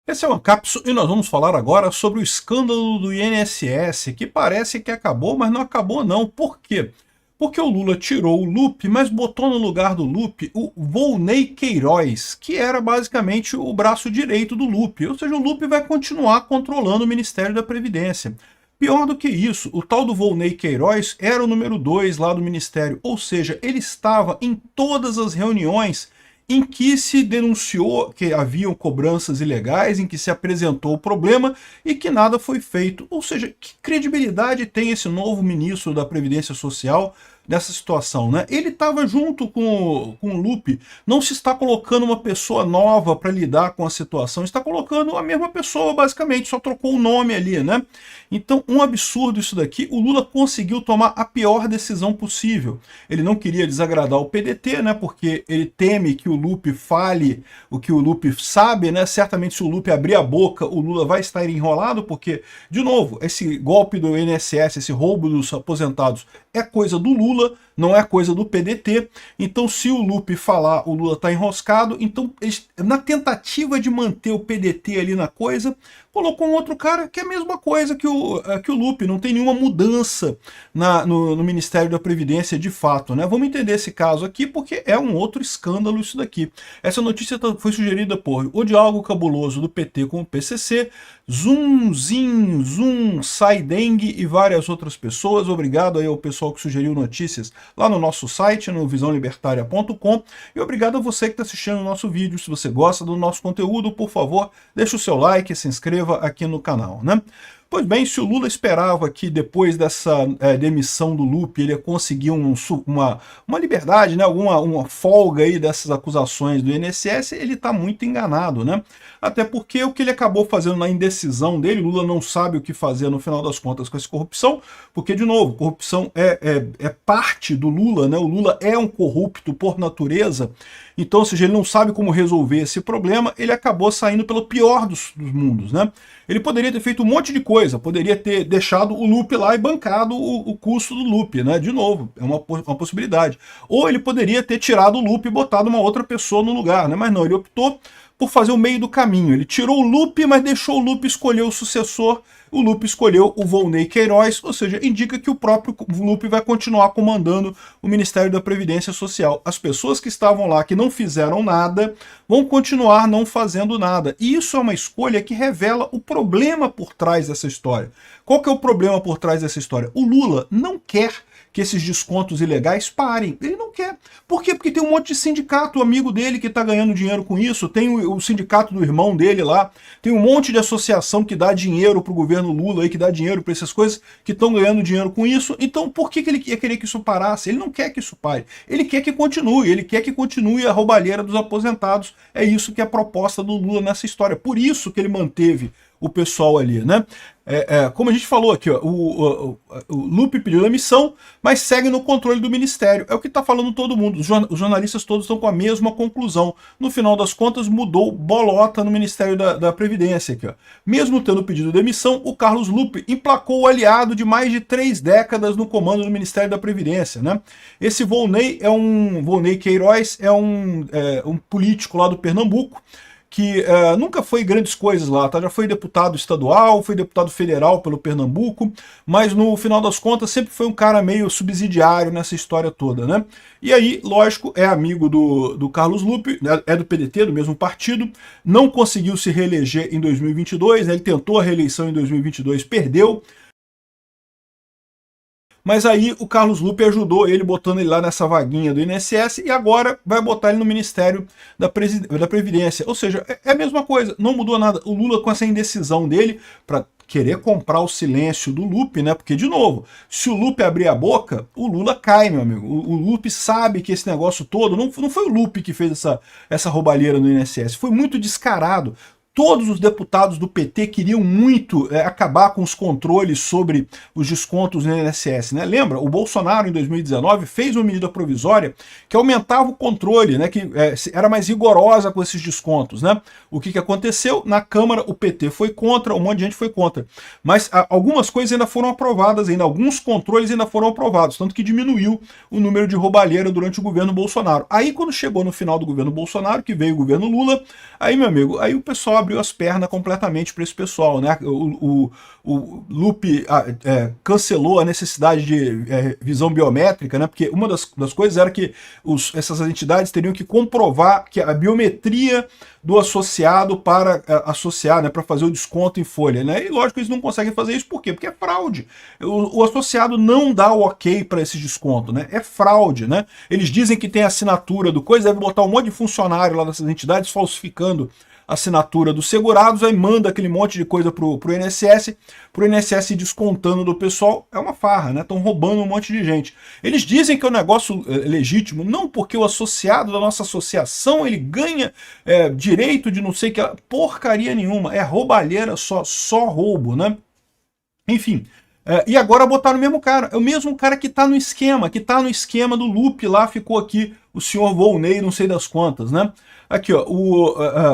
Esse é o Ancapso e nós vamos falar agora sobre o escândalo do INSS, que parece que acabou, mas não acabou não. Por quê? Porque o Lula tirou o Lupe, mas botou no lugar do Lupe o Volney Queiroz, que era basicamente o braço direito do Lupe. Ou seja, o Lupe vai continuar controlando o Ministério da Previdência. Pior do que isso, o tal do Volney Queiroz era o número 2 lá do Ministério, ou seja, ele estava em todas as reuniões em que se denunciou que haviam cobranças ilegais, em que se apresentou o problema e que nada foi feito. Ou seja, que credibilidade tem esse novo ministro da Previdência Social nessa situação, né? Ele estava junto com o Lupe, não se está colocando uma pessoa nova para lidar com a situação, está colocando a mesma pessoa, basicamente, só trocou o nome ali, né? Então, um absurdo isso daqui. O Lula conseguiu tomar a pior decisão possível. Ele não queria desagradar o PDT, né? Porque ele teme que o Lupe fale o que o Lupe sabe, né? Certamente, se o Lupe abrir a boca, o Lula vai estar enrolado, porque, de novo, esse golpe do INSS, esse roubo dos aposentados, é coisa do Lula, não é coisa do PDT. Então, se o Lupe falar, o Lula está enroscado. Então, na tentativa de manter o PDT ali na coisa, colocou um outro cara que é a mesma coisa que o Lupe, não tem nenhuma mudança no Ministério da Previdência de fato, né? Vamos entender esse caso aqui, porque é um outro escândalo isso daqui. Essa notícia foi sugerida por O Diálogo Cabuloso do PT com o PCC, Zum, Zin, Zum, Saideng e várias outras pessoas. Obrigado aí ao pessoal que sugeriu notícias lá no nosso site, no visãolibertaria.com, e obrigado a você que está assistindo o nosso vídeo. Se você gosta do nosso conteúdo, por favor, deixa o seu like, se inscreva aqui no canal, né? Pois bem, se o Lula esperava que depois dessa demissão do Lupe ele ia conseguir uma liberdade, né, uma folga aí dessas acusações do INSS, ele está muito enganado, né? Até porque o que ele acabou fazendo na indecisão dele, Lula não sabe o que fazer no final das contas com essa corrupção, porque, de novo, corrupção é parte do Lula, né? O Lula é um corrupto por natureza, então, ou seja, ele não sabe como resolver esse problema, ele acabou saindo pelo pior dos mundos, né? Ele poderia ter feito um monte de coisa, poderia ter deixado o Lupe lá e bancado o custo do Lupe, né? De novo, é uma possibilidade. Ou ele poderia ter tirado o Lupe e botado uma outra pessoa no lugar, né? Mas não, ele optou por fazer o meio do caminho. Ele tirou o Lupe, mas deixou o Lupe escolher o sucessor. O Lupe escolheu o Volney Queiroz, ou seja, indica que o próprio Lupe vai continuar comandando o Ministério da Previdência Social. As pessoas que estavam lá, que não fizeram nada, vão continuar não fazendo nada. E isso é uma escolha que revela o problema por trás dessa história. Qual que é o problema por trás dessa história? O Lula não quer que esses descontos ilegais parem. Ele não quer. Por quê? Porque tem um monte de sindicato amigo dele que está ganhando dinheiro com isso, tem o sindicato do irmão dele lá, tem um monte de associação que dá dinheiro para o governo Lula, aí, que dá dinheiro para essas coisas, que estão ganhando dinheiro com isso. Então por que ele ia querer que isso parasse? Ele não quer que isso pare. Ele quer que continue a roubalheira dos aposentados. É isso que é a proposta do Lula nessa história. Por isso que ele manteve o pessoal ali, né? Como a gente falou aqui, ó, o Lupe pediu demissão, mas segue no controle do Ministério. É o que está falando todo mundo. Os jornalistas todos estão com a mesma conclusão. No final das contas, mudou bolota no Ministério da Previdência. Aqui, ó. Mesmo tendo pedido demissão, o Carlos Lupe emplacou o aliado de mais de 3 décadas no comando do Ministério da Previdência, né? Esse Volney Queiroz é um político lá do Pernambuco, que nunca foi grandes coisas lá, tá? Já foi deputado estadual, foi deputado federal pelo Pernambuco, mas no final das contas sempre foi um cara meio subsidiário nessa história toda, né? E aí, lógico, é amigo do Carlos Lupe, né? É do PDT, do mesmo partido, não conseguiu se reeleger em 2022, né? Ele tentou a reeleição em 2022, perdeu. Mas aí o Carlos Lupe ajudou ele, botando ele lá nessa vaguinha do INSS, e agora vai botar ele no Ministério da Previdência. Ou seja, é a mesma coisa, não mudou nada. O Lula, com essa indecisão dele, para querer comprar o silêncio do Lupe, né? Porque, de novo, se o Lupe abrir a boca, o Lula cai, meu amigo. O Lupe sabe que esse negócio todo, não foi o Lupe que fez essa roubalheira no INSS, foi muito descarado. Todos os deputados do PT queriam muito acabar com os controles sobre os descontos no INSS, né? Lembra? O Bolsonaro, em 2019, fez uma medida provisória que aumentava o controle, né? Que era mais rigorosa com esses descontos, né? O que aconteceu? Na Câmara, o PT foi contra, um monte de gente foi contra. Mas algumas coisas ainda foram aprovadas, alguns controles ainda foram aprovados, tanto que diminuiu o número de roubalheira durante o governo Bolsonaro. Aí, quando chegou no final do governo Bolsonaro, que veio o governo Lula, aí, meu amigo, aí o pessoal abriu as pernas completamente para esse pessoal, né? O Lupe cancelou a necessidade de visão biométrica, né? Porque uma das coisas era que essas entidades teriam que comprovar que a biometria do associado para associar, né, para fazer o desconto em folha, né? E lógico que eles não conseguem fazer isso, por quê? Porque é fraude. O associado não dá o ok para esse desconto, né? É fraude, né? Eles dizem que tem assinatura do coisa, deve botar um monte de funcionário lá dessas entidades falsificando a assinatura dos segurados, aí manda aquele monte de coisa pro INSS descontando do pessoal. É uma farra, né? Estão roubando um monte de gente. Eles dizem que é um negócio legítimo, não, porque o associado da nossa associação, ele ganha direito de não sei que, porcaria nenhuma, é roubalheira só roubo, né? Enfim, e agora botaram o mesmo cara, é o mesmo cara que tá no esquema do Lupe lá, ficou aqui o senhor Volney, não sei das quantas, né? Aqui, ó,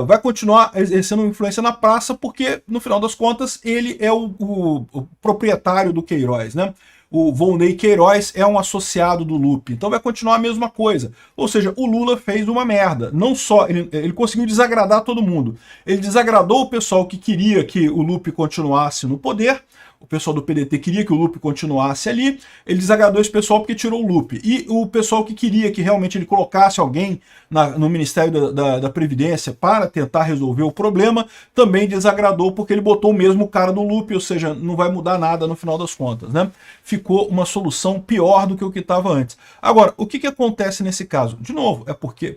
vai continuar exercendo influência na praça, porque, no final das contas, ele é o proprietário do Queiroz, né? O Volney Queiroz é um associado do Lupe, então vai continuar a mesma coisa. Ou seja, o Lula fez uma merda. Não só, ele conseguiu desagradar todo mundo, ele desagradou o pessoal que queria que o Lupe continuasse no poder, o pessoal do PDT queria que o Lupe continuasse ali, ele desagradou esse pessoal porque tirou o Lupe. E o pessoal que queria que realmente ele colocasse alguém no Ministério da Previdência para tentar resolver o problema, também desagradou porque ele botou o mesmo cara do Lupe, ou seja, não vai mudar nada no final das contas, né? Ficou uma solução pior do que o que estava antes. Agora, o que acontece nesse caso? De novo, por que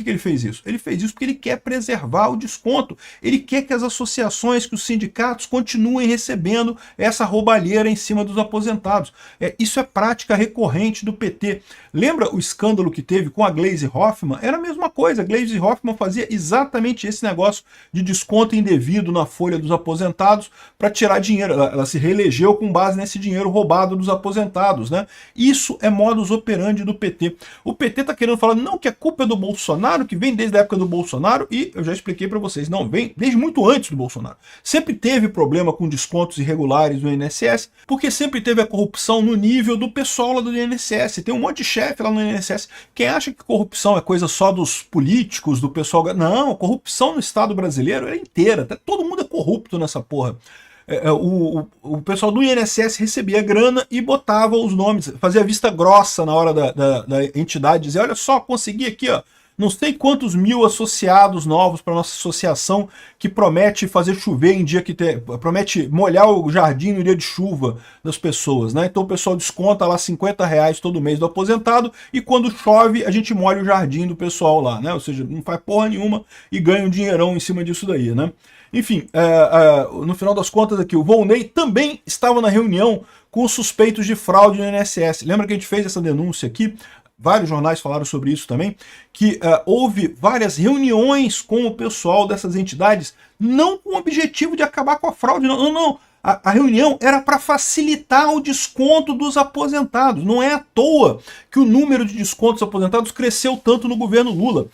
ele fez isso? Ele fez isso porque ele quer preservar o desconto, ele quer que as associações, que os sindicatos continuem recebendo essa roubalheira em cima dos aposentados. Isso é prática recorrente do PT. Lembra o escândalo que teve com a Gleisi Hoffmann? Era a mesma coisa, a Gleisi Hoffmann fazia exatamente esse negócio de desconto indevido na folha dos aposentados para tirar dinheiro. Ela se reelegeu com base nesse dinheiro roubado dos aposentados, né? Isso é modus operandi do PT. O PT está querendo falar, não, que a culpa é do Bolsonaro, que vem desde a época do Bolsonaro, e eu já expliquei para vocês, não, vem desde muito antes do Bolsonaro. Sempre teve problema com descontos irregulares no INSS, porque sempre teve a corrupção no nível do pessoal lá do INSS. Tem um monte de chefe lá no INSS. Quem acha que corrupção é coisa só dos políticos, do pessoal... Não, a corrupção no Estado brasileiro é inteira. Todo mundo é corrupto nessa porra. O pessoal do INSS recebia grana e botava os nomes, fazia vista grossa na hora da entidade, dizia, olha só, consegui aqui, ó, não sei quantos mil associados novos para nossa associação, que promete fazer chover em dia que tem, promete molhar o jardim no dia de chuva das pessoas, né? Então o pessoal desconta lá R$50 todo mês do aposentado e quando chove a gente molha o jardim do pessoal lá, né? Ou seja, não faz porra nenhuma e ganha um dinheirão em cima disso daí, né? Enfim, no final das contas aqui, o Volney também estava na reunião com os suspeitos de fraude no INSS. Lembra que a gente fez essa denúncia aqui? Vários jornais falaram sobre isso também, que houve várias reuniões com o pessoal dessas entidades, não com o objetivo de acabar com a fraude, não. A reunião era para facilitar o desconto dos aposentados. Não é à toa que o número de descontos aposentados cresceu tanto no governo Lula.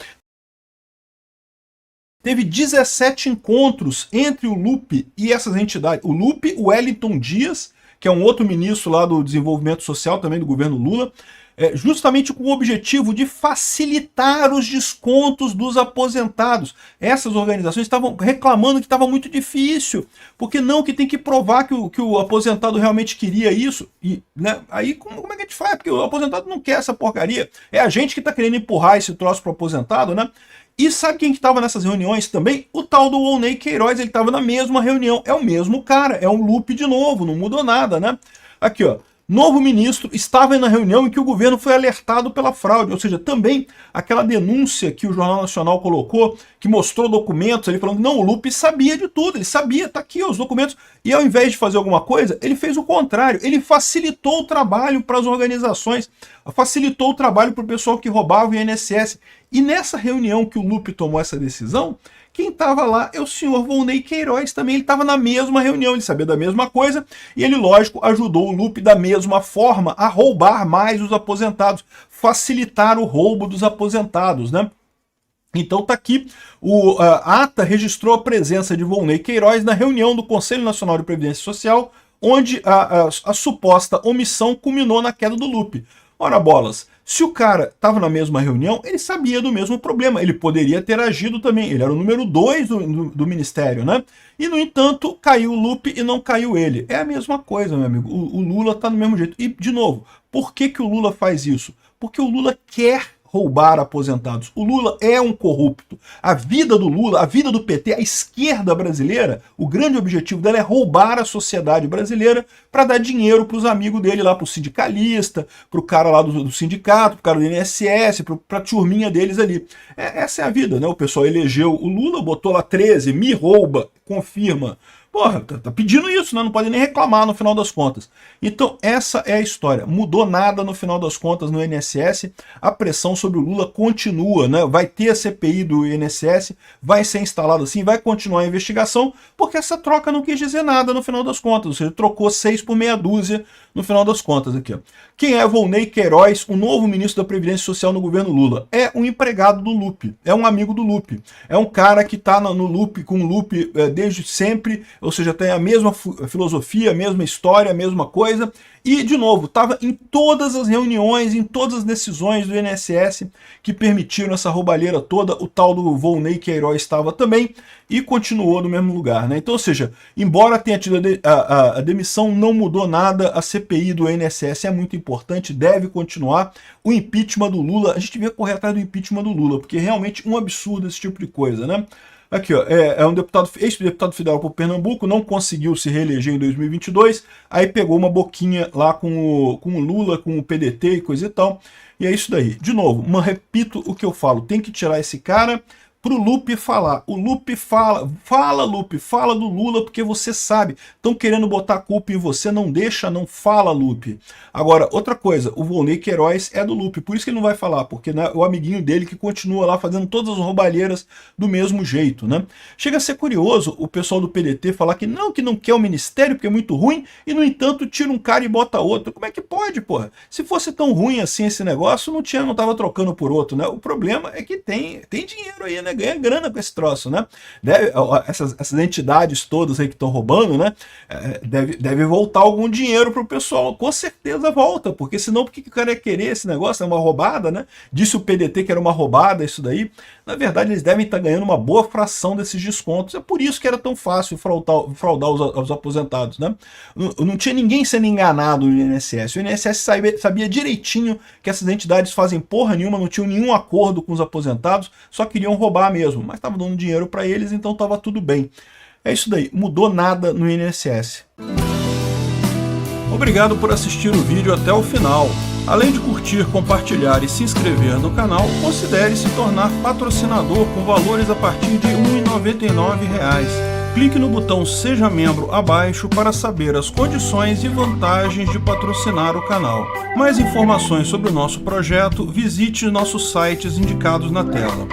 Teve 17 encontros entre o Lupe e essas entidades. O Lupe, o Wellington Dias, que é um outro ministro lá do Desenvolvimento Social, também do governo Lula, justamente com o objetivo de facilitar os descontos dos aposentados. Essas organizações estavam reclamando que estava muito difícil, porque não, que tem que provar que o aposentado realmente queria isso. E, né, aí como é que a gente faz? Porque o aposentado não quer essa porcaria. É a gente que está querendo empurrar esse troço para o aposentado, né? E sabe quem que estava nessas reuniões também? O tal do Volney Queiroz, ele estava na mesma reunião. É o mesmo cara, é um Lupe de novo, não mudou nada, né? Aqui, ó. Novo ministro estava na reunião em que o governo foi alertado pela fraude, ou seja, também aquela denúncia que o Jornal Nacional colocou, que mostrou documentos, ele falando, não, o Lupe sabia de tudo, ele sabia, tá aqui ó, os documentos, e ao invés de fazer alguma coisa, ele fez o contrário, ele facilitou o trabalho para as organizações, facilitou o trabalho para o pessoal que roubava o INSS, e nessa reunião que o Lupe tomou essa decisão, quem estava lá é o senhor Volney Queiroz também, ele estava na mesma reunião, ele sabia da mesma coisa, e ele, lógico, ajudou o Lupe da mesma forma a roubar mais os aposentados, facilitar o roubo dos aposentados, né? Então tá aqui, a ata registrou a presença de Volney Queiroz na reunião do Conselho Nacional de Previdência Social, onde a suposta omissão culminou na queda do Lupe. Ora bolas, Se o cara estava na mesma reunião, ele sabia do mesmo problema, ele poderia ter agido também, ele era o número 2 do ministério, né? E, no entanto, caiu o Lupe e não caiu ele. É a mesma coisa, meu amigo, o Lula está do mesmo jeito. E, de novo, por que o Lula faz isso? Porque o Lula quer roubar aposentados. O Lula é um corrupto. A vida do Lula, a vida do PT, a esquerda brasileira, o grande objetivo dela é roubar a sociedade brasileira para dar dinheiro para os amigos dele lá, para o sindicalista, para o cara lá do sindicato, para o cara do INSS, para a turminha deles ali. Essa é a vida, né? O pessoal elegeu o Lula, botou lá 13, me rouba, confirma. Porra, tá pedindo isso, né? Não pode nem reclamar no final das contas. Então, essa é a história. Mudou nada no final das contas no INSS. A pressão sobre o Lula continua, né? Vai ter a CPI do INSS, vai ser instalado assim, vai continuar a investigação, porque essa troca não quis dizer nada no final das contas. Ou seja, trocou 6 por meia dúzia no final das contas aqui, ó. Quem é Volney Queiroz, o novo ministro da Previdência Social no governo Lula? É um empregado do Lupe, é um amigo do Lupe, é um cara que está no Lupe, com o Lupe desde sempre, ou seja, tem a mesma filosofia, a mesma história, a mesma coisa. E, de novo, estava em todas as reuniões, em todas as decisões do INSS que permitiram essa roubalheira toda. O tal do Volney Queiroz estava também e continuou no mesmo lugar, né? Então, ou seja, embora tenha tido a demissão, não mudou nada. A CPI do INSS é muito importante, deve continuar. O impeachment do Lula, a gente devia correr atrás do impeachment do Lula, porque é realmente um absurdo esse tipo de coisa, né? Aqui, ó, é um ex-deputado federal por Pernambuco, não conseguiu se reeleger em 2022, aí pegou uma boquinha lá com o Lula, com o PDT e coisa e tal, e é isso daí. De novo, repito o que eu falo, tem que tirar esse cara pro Lupe falar. O Lupe fala Lupe, fala do Lula porque você sabe, estão querendo botar a culpa em você, não deixa, não fala, Lupe. Agora, outra coisa, o Volney Queiroz é do Lupe, por isso que ele não vai falar, porque, né, o amiguinho dele que continua lá fazendo todas as roubalheiras do mesmo jeito, né? Chega a ser curioso o pessoal do PDT falar que não quer o ministério porque é muito ruim, e no entanto tira um cara e bota outro. Como é que pode, porra? Se fosse tão ruim assim esse negócio, não tava trocando por outro, né? O problema é que tem dinheiro aí, né? Ganha grana com esse troço, né? Essas entidades todas aí que estão roubando, né? Deve voltar algum dinheiro pro pessoal. Com certeza volta, porque senão por que o cara ia querer esse negócio? É uma roubada, né? Disse o PDT que era uma roubada isso daí. Na verdade, eles devem estar ganhando uma boa fração desses descontos. É por isso que era tão fácil fraudar os aposentados, né? Não tinha ninguém sendo enganado no INSS. O INSS sabia direitinho que essas entidades fazem porra nenhuma, não tinham nenhum acordo com os aposentados, só queriam roubar mesmo, mas estavam dando dinheiro para eles, então estava tudo bem. É isso daí, mudou nada no INSS. Obrigado por assistir o vídeo até o final. Além de curtir, compartilhar e se inscrever no canal, considere se tornar patrocinador com valores a partir de R$ 1,99. Clique no botão Seja Membro abaixo para saber as condições e vantagens de patrocinar o canal. Mais informações sobre o nosso projeto, visite nossos sites indicados na tela.